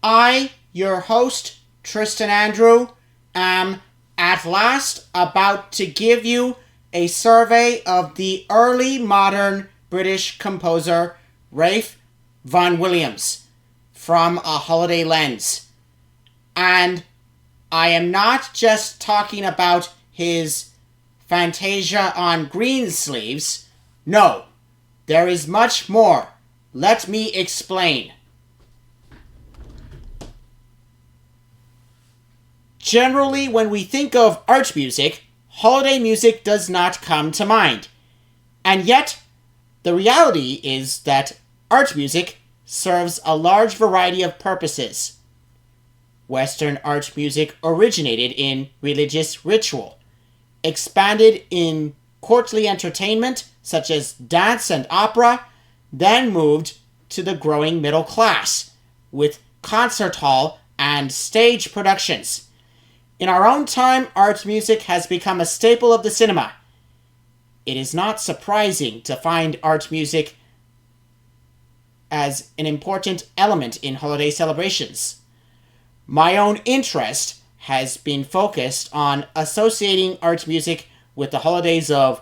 I, your host, Tristan Andrew, am at last about to give you a survey of the early modern British composer Ralph Vaughan Williams from a holiday lens. And I am not just talking about his Fantasia on Greensleeves. No, there is much more. Let me explain. Generally, when we think of art music, holiday music does not come to mind. And yet, the reality is that art music serves a large variety of purposes. Western art music originated in religious ritual, expanded in courtly entertainment such as dance and opera, then moved to the growing middle class with concert hall and stage productions. In our own time, art music has become a staple of the cinema. It is not surprising to find art music as an important element in holiday celebrations. My own interest has been focused on associating art music with the holidays of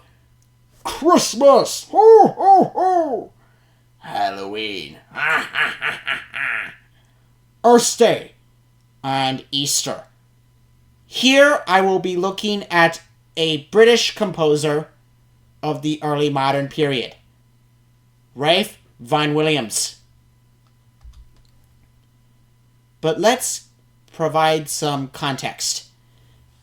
Christmas, ho ho ho, Halloween, ha ha ha ha ha, Earth Day, and Easter. Here I will be looking at a British composer of the early modern period, Ralph Vaughan Williams. But let's provide some context.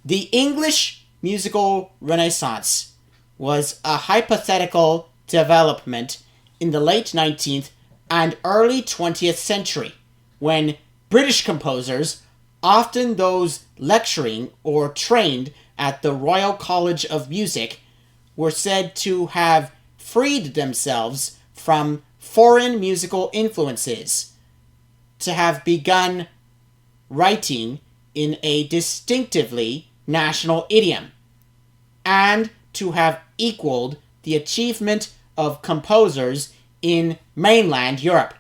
The English musical Renaissance was a hypothetical development in the late 19th and early 20th century, when British composers, often those lecturing or trained at the Royal College of Music, were said to have freed themselves from foreign musical influences, to have begun writing in a distinctively national idiom, and to have equaled the achievement of composers in mainland Europe.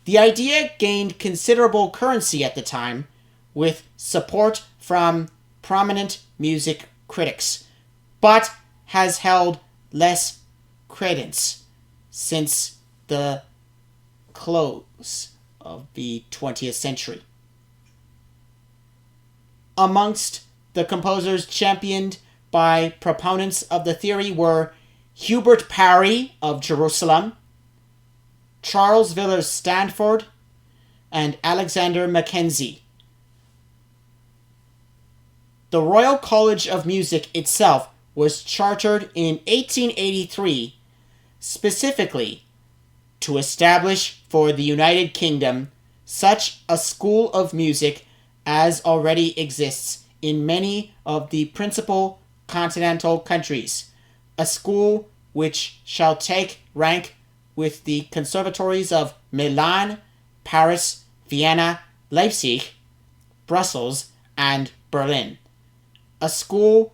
The idea gained considerable currency at the time, with support from prominent music critics, but has held less credence since the close of the 20th century. Amongst the composers championed by proponents of the theory were Hubert Parry of Jerusalem, Charles Villiers Stanford, and Alexander Mackenzie. The Royal College of Music itself was chartered in 1883 specifically to establish for the United Kingdom such a school of music as already exists in many of the principal continental countries, a school which shall take rank with the conservatories of Milan, Paris, Vienna, Leipzig, Brussels, and Berlin. A school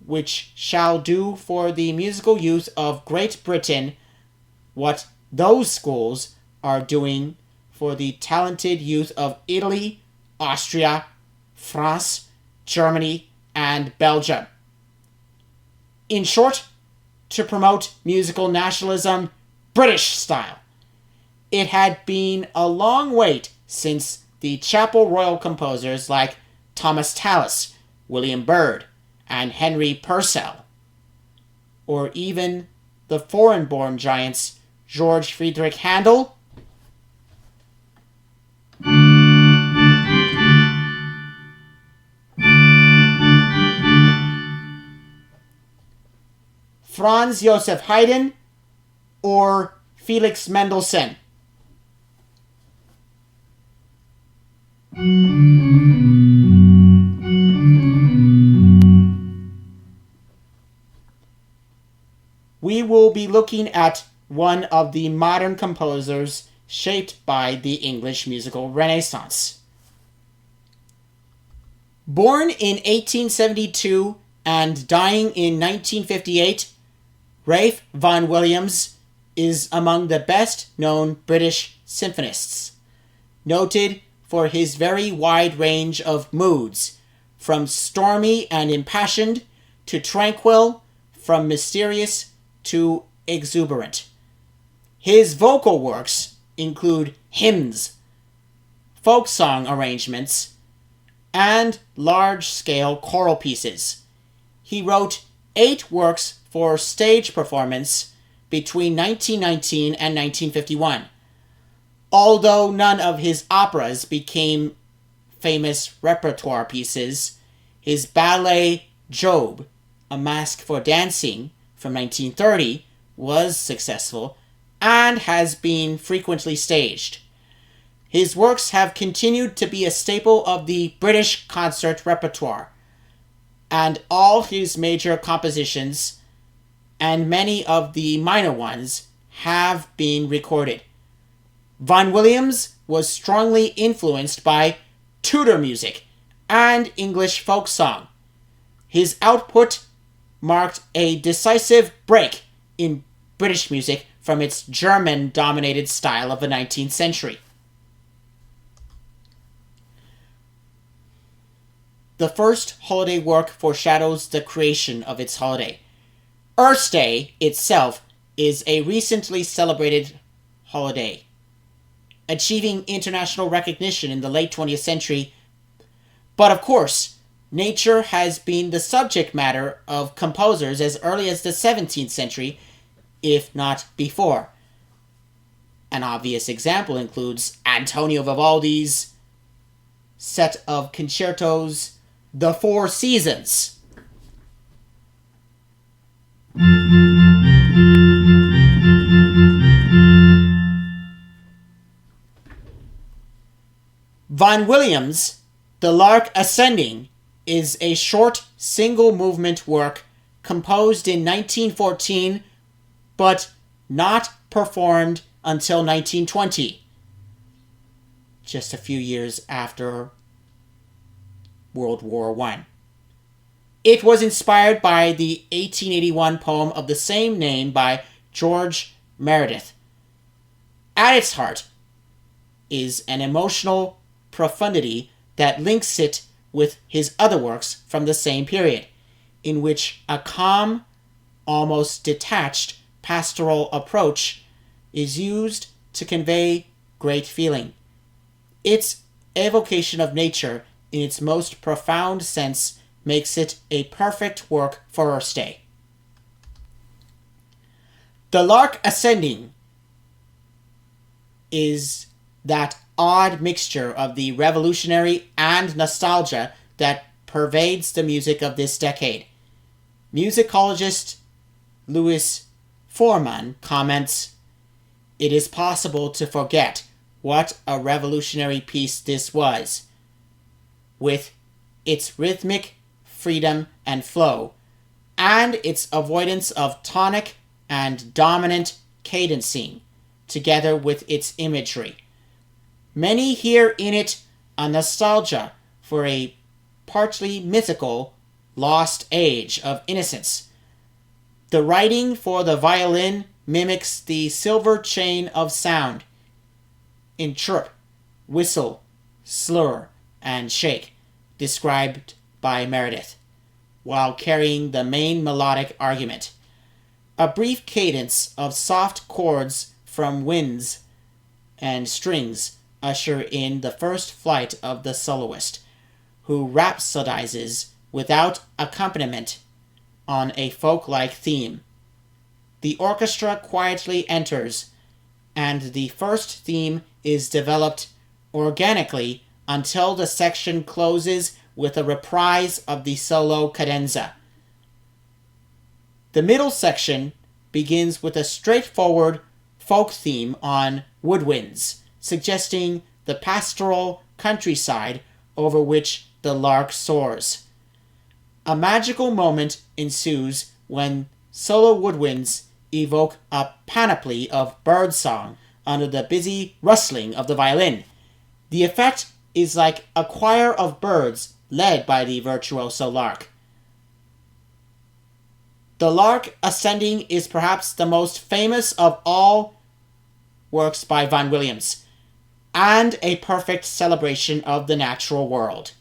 which shall do for the musical youth of Great Britain what those schools are doing for the talented youth of Italy, Austria, France, Germany, and Belgium. In short, to promote musical nationalism, British style. It had been a long wait since the Chapel Royal composers like Thomas Tallis, William Byrd, and Henry Purcell, or even the foreign-born giants George Friedrich Handel Franz Joseph Haydn or Felix Mendelssohn? We will be looking at one of the modern composers shaped by the English musical Renaissance. Born in 1872 and dying in 1958, Ralph Vaughan Williams is among the best-known British symphonists, noted for his very wide range of moods, from stormy and impassioned to tranquil, from mysterious to exuberant. His vocal works include hymns, folk song arrangements, and large-scale choral pieces. He wrote 8 works for stage performance between 1919 and 1951. Although none of his operas became famous repertoire pieces, his ballet Job, A Mask for Dancing, from 1930, was successful and has been frequently staged. His works have continued to be a staple of the British concert repertoire, and all his major compositions, and many of the minor ones, have been recorded. Vaughan Williams was strongly influenced by Tudor music and English folk song. His output marked a decisive break in British music from its German-dominated style of the 19th century. The first holiday work foreshadows the creation of its holiday. Earth Day itself is a recently celebrated holiday, achieving international recognition in the late 20th century. But of course, nature has been the subject matter of composers as early as the 17th century, if not before. An obvious example includes Antonio Vivaldi's set of concertos, The Four Seasons. Vaughan Williams' The Lark Ascending is a short single-movement work composed in 1914 but not performed until 1920, just a few years after World War I. It was inspired by the 1881 poem of the same name by George Meredith. At its heart is an emotional profundity that links it with his other works from the same period, in which a calm, almost detached pastoral approach is used to convey great feeling. Its evocation of nature in its most profound sense makes it a perfect work for Earth Day. The Lark Ascending is that odd mixture of the revolutionary and nostalgia that pervades the music of this decade. Musicologist Louis Foreman comments, "It is possible to forget what a revolutionary piece this was, with its rhythmic freedom and flow, and its avoidance of tonic and dominant cadencing, together with its imagery. Many hear in it a nostalgia for a partly mythical, lost age of innocence. The writing for the violin mimics the silver chain of sound in chirp, whistle, slur, and shake, described by Meredith, while carrying the main melodic argument. A brief cadence of soft chords from winds and strings usher in the first flight of the soloist, who rhapsodizes without accompaniment on a folk-like theme. The orchestra quietly enters, and the first theme is developed organically until the section closes with a reprise of the solo cadenza. The middle section begins with a straightforward folk theme on woodwinds, suggesting the pastoral countryside over which the lark soars. A magical moment ensues when solo woodwinds evoke a panoply of birdsong under the busy rustling of the violin. The effect is like a choir of birds led by the virtuoso lark. The Lark Ascending is perhaps the most famous of all works by Vaughan Williams, and a perfect celebration of the natural world.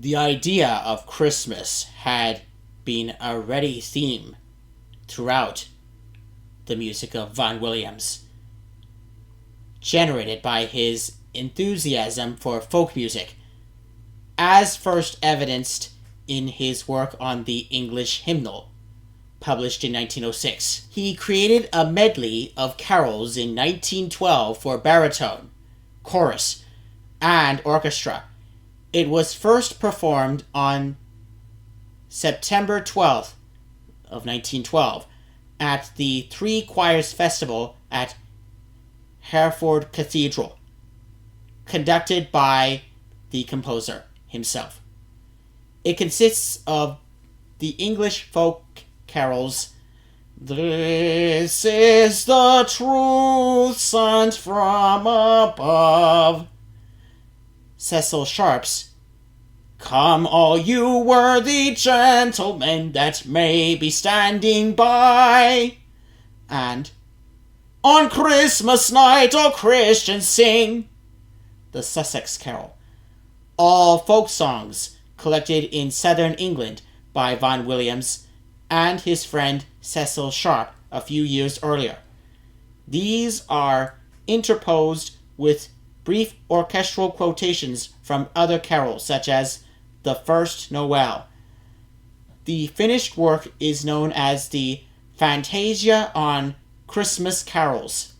The idea of Christmas had been a ready theme throughout the music of Vaughan Williams, generated by his enthusiasm for folk music, as first evidenced in his work on the English hymnal, published in 1906. He created a medley of carols in 1912 for baritone, chorus, and orchestra. It was first performed on September 12th of 1912 at the Three Choirs Festival at Hereford Cathedral, conducted by the composer himself. It consists of the English folk carols "This is the truth sent from above," Cecil Sharp's "Come all you worthy gentlemen that may be standing by," and "On Christmas night all Christians sing," the Sussex Carol. All folk songs collected in southern England by Vaughan Williams and his friend Cecil Sharp a few years earlier. These are interposed with brief orchestral quotations from other carols, such as "The First Noel." The finished work is known as the Fantasia on Christmas Carols.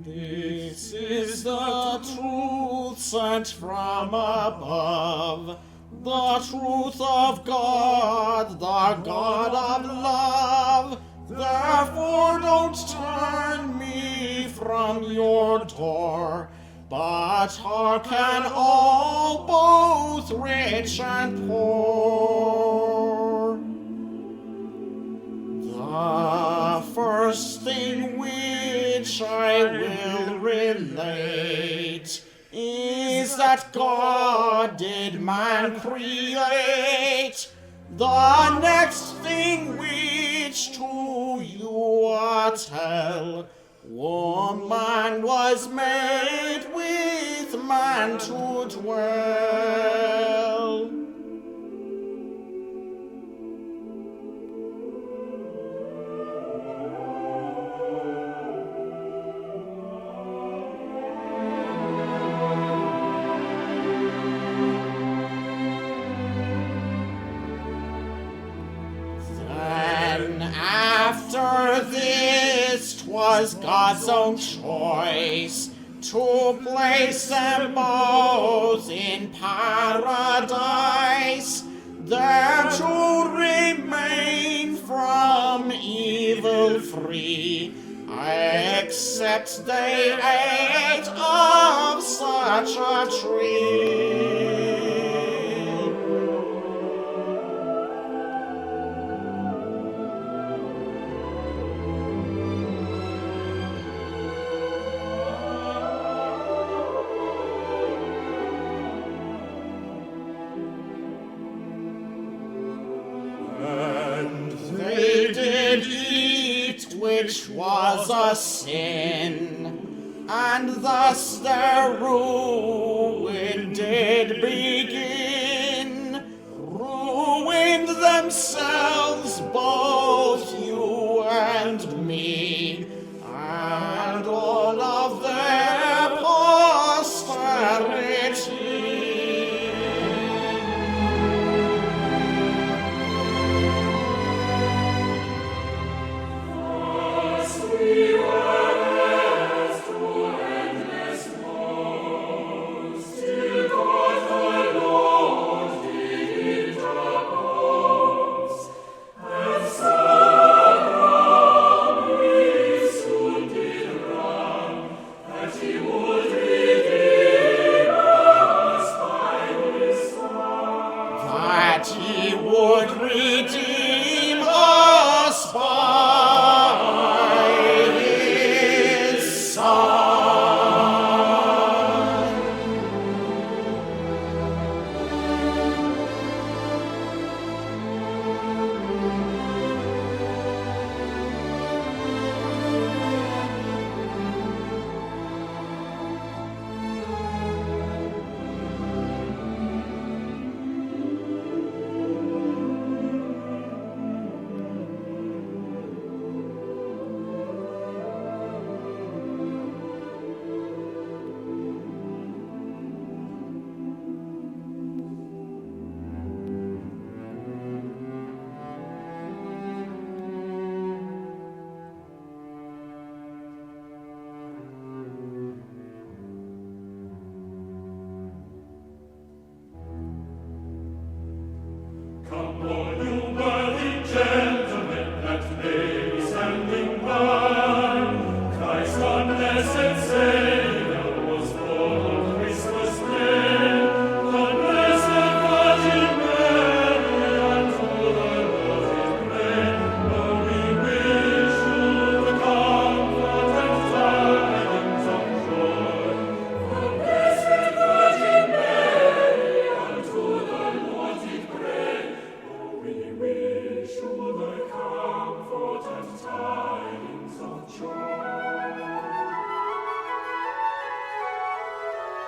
This is the truth sent from above, the truth of God, the God of love. Therefore don't turn me from your door, but hearken all, both rich and poor. The first thing which I will relate is that God did man create. The next thing which to you I tell, woman was made with man to dwell. After this, 'twas God's own choice to place them both in paradise, there to remain from evil free, except they ate of such a tree. Which was a sin, and thus their ruin did begin, ruined themselves, both you and me, and all of their posterity. Thank you. would redeem us by his Son. Come, all you worthy gentlemen that may be standing by. Christ our blessed Savior was born on Christmas Day. The Blessed Virgin Mary unto the Lord did pray. Oh, we wish you the comfort and tidings of joy. The Blessed Virgin Mary unto the Lord did pray. We wish you the comfort and tidings of joy.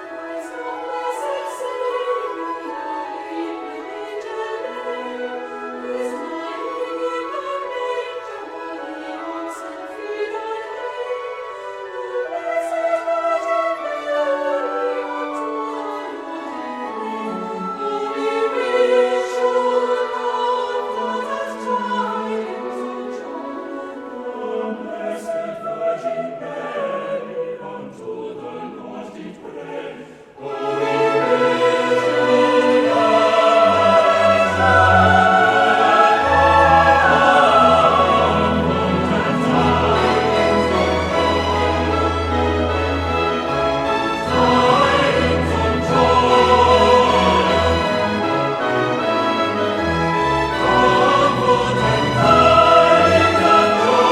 Christ our blessed Savior, lying in Galilee, is lying in the manger while the oxen feed on hay. The Blessed Virgin Mary unto the Lord did pray. Oh, we wish you comfort and tidings of joy. The Blessed Virgin Mary unto the Lord did pray. Oh, we wish you comfort and tidings of joy.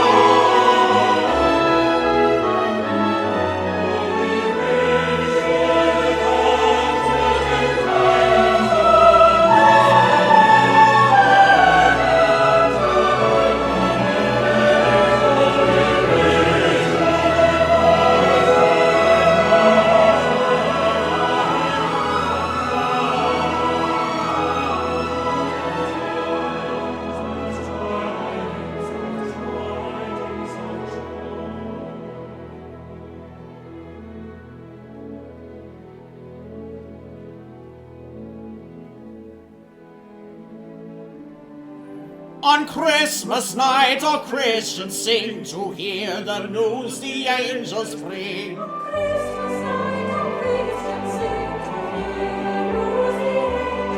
On Christmas night all Christians sing to hear the news the angels bring. Christmas night, all Christians sing to hear the news the angels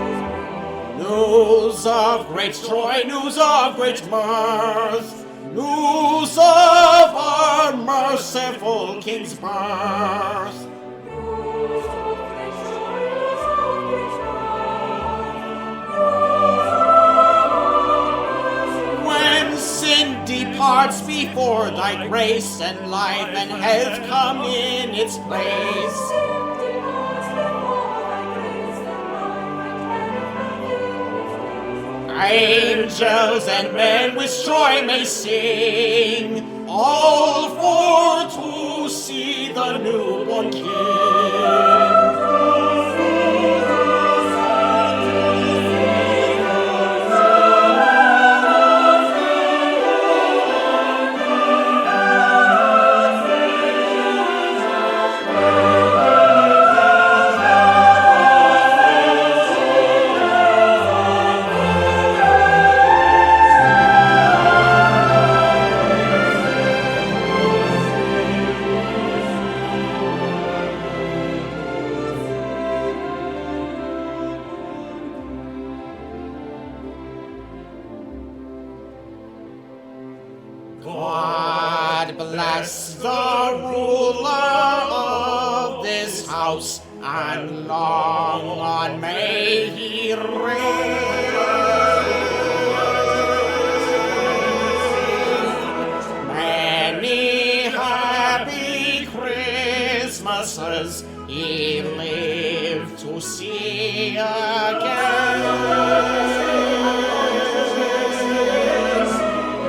bring. News of great joy, news of great mirth, news of our merciful King's birth. News of great joy, news of great mirth, When sin departs before thy grace, and life and health come in its place. sin departs before thy grace, and life and health come in its place. Angels and men with joy may sing, all for to see the newborn King. God bless the ruler of this house, and long on may he reign. years he lived to see again.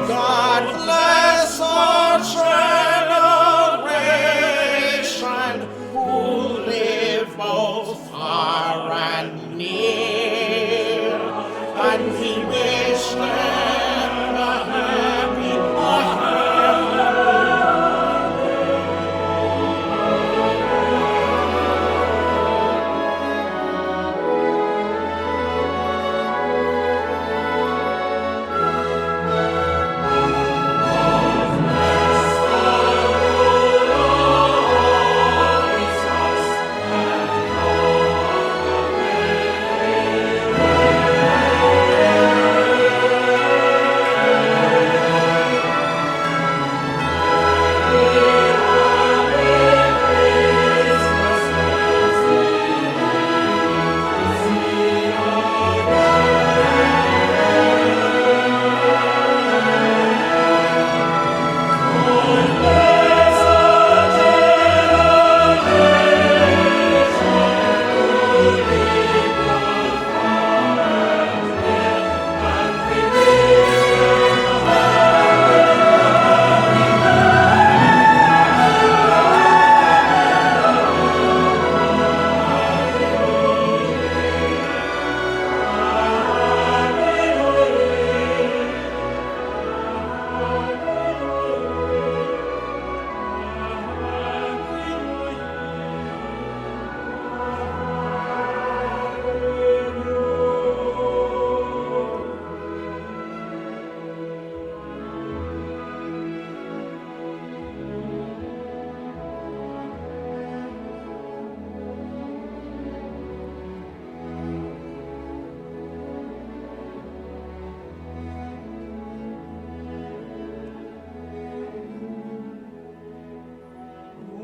God bless our generation who live both far and near, and we wish them a happy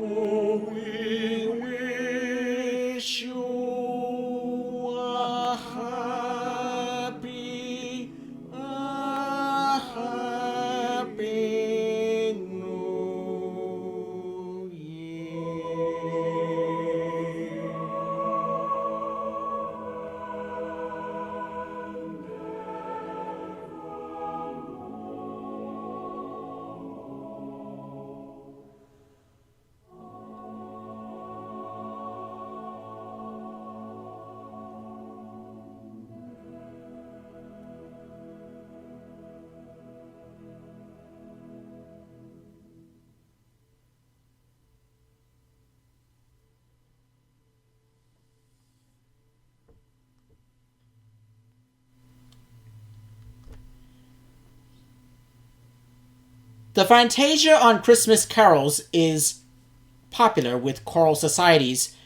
we wish you a happy New Year. The Fantasia on Christmas carols is popular with choral societies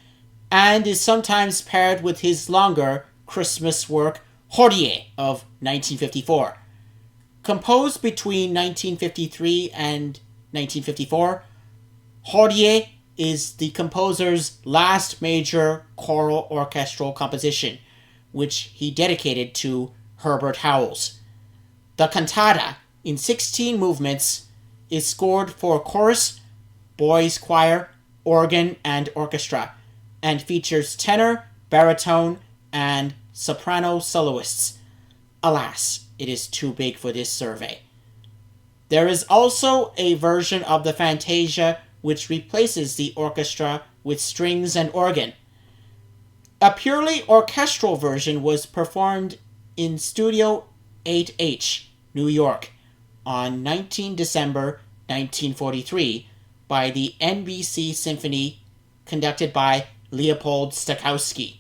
and is sometimes paired with his longer Christmas work, Hodie, of 1954. Composed between 1953 and 1954, Hodie is the composer's last major choral orchestral composition, which he dedicated to Herbert Howells. The cantata, in 16 movements, is scored for chorus, boys' choir, organ, and orchestra, and features tenor, baritone, and soprano soloists. Alas, it is too big for this survey. There is also a version of the Fantasia which replaces the orchestra with strings and organ. A purely orchestral version was performed in Studio 8H, New York, on 19 December 1943 by the NBC Symphony, conducted by Leopold Stokowski.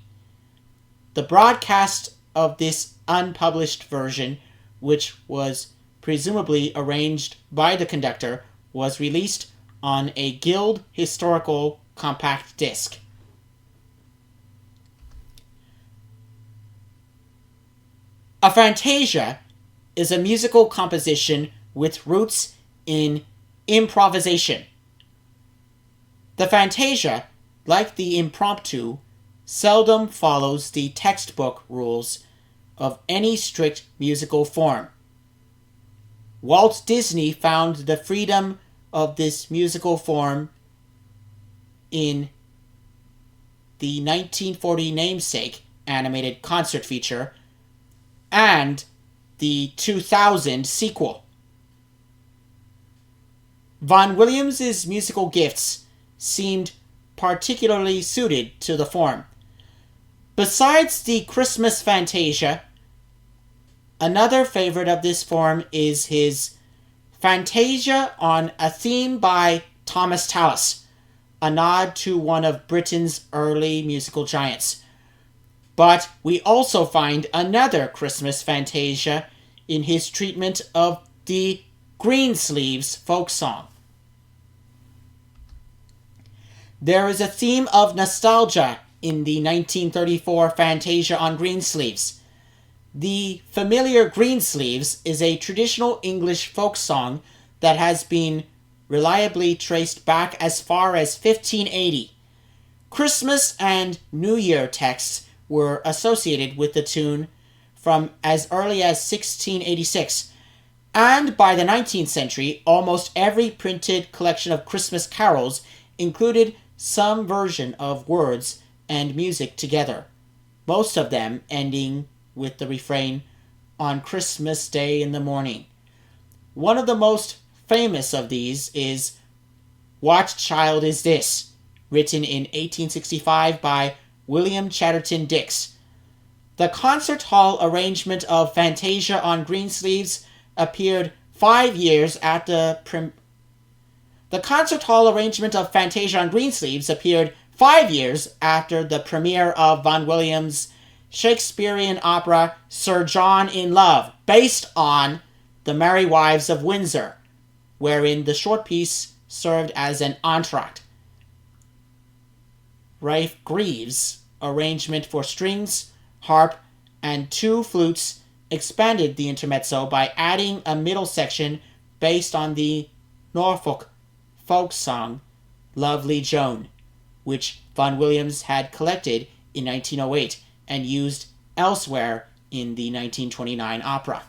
The broadcast of this unpublished version, which was presumably arranged by the conductor, was released on a Guild Historical compact disc. A fantasia is a musical composition with roots in improvisation. The fantasia, like the impromptu, seldom follows the textbook rules of any strict musical form. Walt Disney found the freedom of this musical form in the 1940 Namesake animated concert feature, and the 2000 sequel. Vaughan Williams' musical gifts seemed particularly suited to the form. Besides the Christmas Fantasia, another favorite of this form is his Fantasia on a theme by Thomas Tallis, a nod to one of Britain's early musical giants. But we also find another Christmas Fantasia in his treatment of the Greensleeves folk song. There is a theme of nostalgia in the 1934 Fantasia on Greensleeves. The familiar Greensleeves is a traditional English folk song that has been reliably traced back as far as 1580. Christmas and New Year texts were associated with the tune from as early as 1686, and by the 19th century, almost every printed collection of Christmas carols included some version of words and music together, most of them ending with the refrain, "On Christmas Day in the morning." One of the most famous of these is "What Child Is This?", written in 1865 by William Chatterton Dix. The concert hall arrangement of Fantasia on Greensleeves appeared 5 years after the concert hall arrangement of Fantasia on Greensleeves appeared 5 years after the premiere of Vaughan Williams' Shakespearean opera Sir John in Love, based on The Merry Wives of Windsor, wherein the short piece served as an entr'acte. Ralph Greaves' arrangement for strings, harp, and 2 flutes expanded the intermezzo by adding a middle section based on the Norfolk folk song Lovely Joan, which Vaughan Williams had collected in 1908 and used elsewhere in the 1929 opera.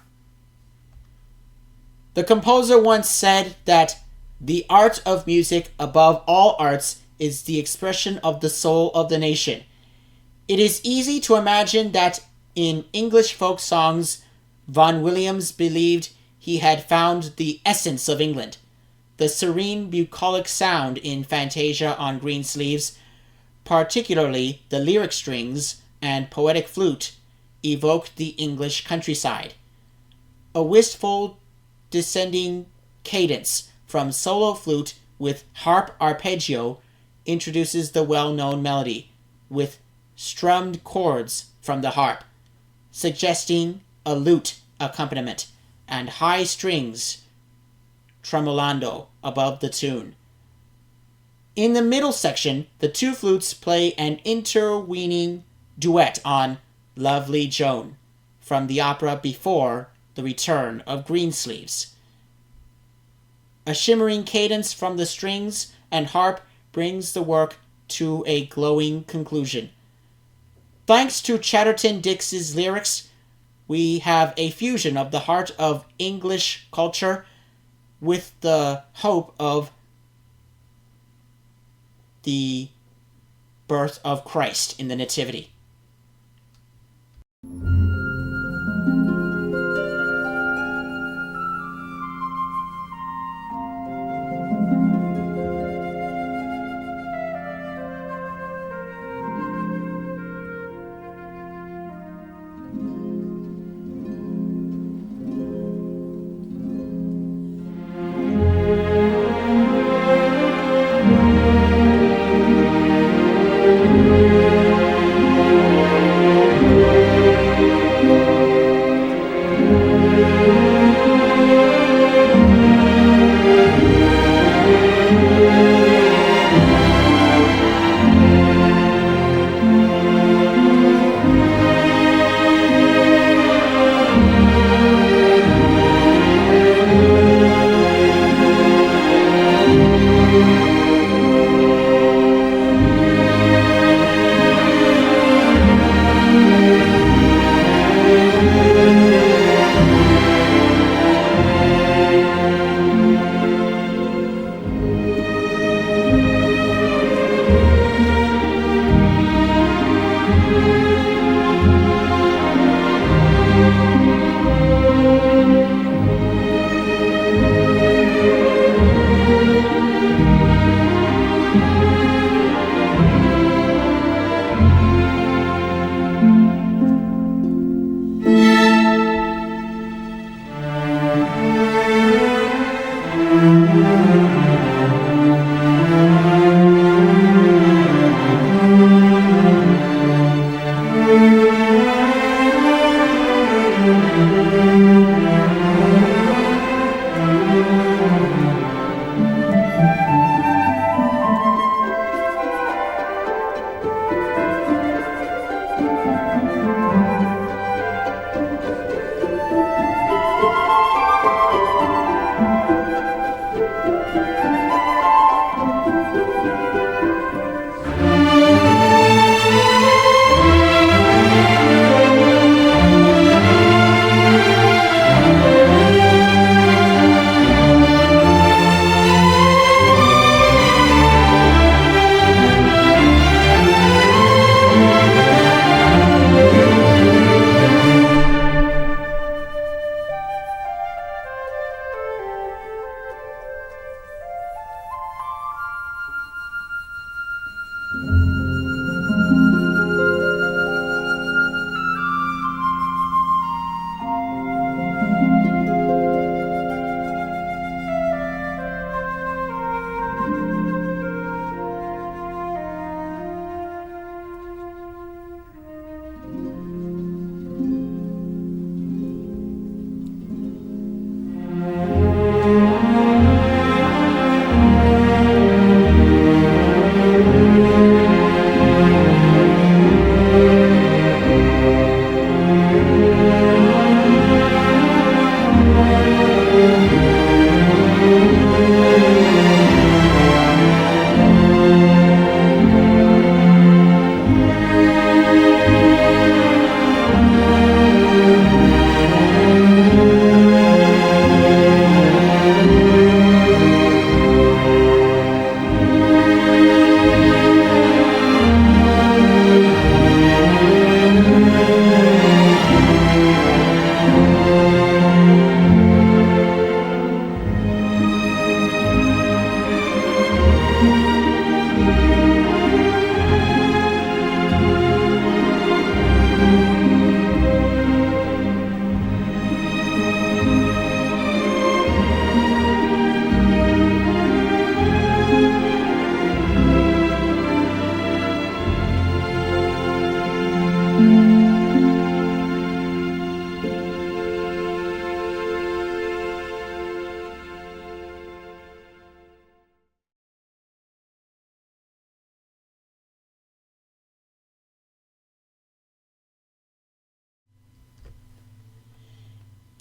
The composer once said that the art of music, above all arts, is the expression of the soul of the nation. It is easy to imagine that in English folk songs, Vaughan Williams believed he had found the essence of England. The serene bucolic sound in Fantasia on Greensleeves, particularly the lyric strings and poetic flute, evoked the English countryside. A wistful descending cadence from solo flute with harp arpeggio introduces the well-known melody, with strummed chords from the harp, suggesting a lute accompaniment, and high strings tremolando above the tune. In the middle section, the 2 flutes play an interweaving duet on Lovely Joan from the opera Before the Return of Greensleeves. A shimmering cadence from the strings and harp brings the work to a glowing conclusion. Thanks to Chatterton Dix's lyrics, we have a fusion of the heart of English culture with the hope of the birth of Christ in the Nativity.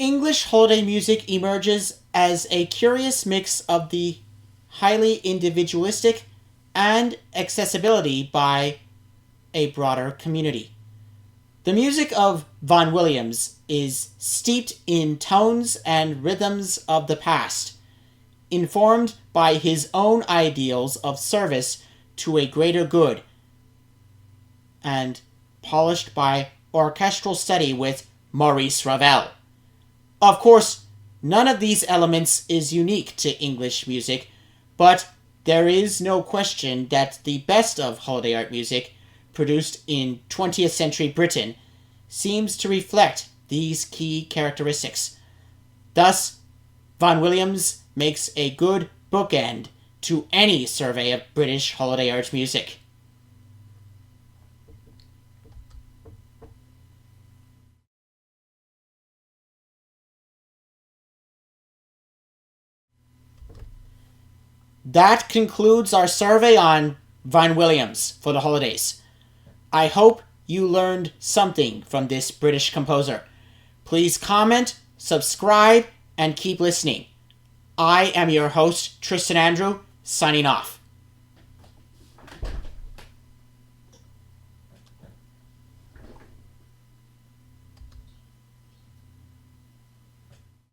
English holiday music emerges as a curious mix of the highly individualistic and accessibility by a broader community. The music of Vaughan Williams is steeped in tones and rhythms of the past, informed by his own ideals of service to a greater good, and polished by orchestral study with Maurice Ravel. Of course, none of these elements is unique to English music, but there is no question that the best of holiday art music produced in 20th century Britain seems to reflect these key characteristics. Thus, Vaughan Williams makes a good bookend to any survey of British holiday art music. That concludes our survey on Vaughan Williams for the holidays. I hope you learned something from this British composer. Please comment, subscribe, and keep listening. I am your host, Tristan Andrew, signing off.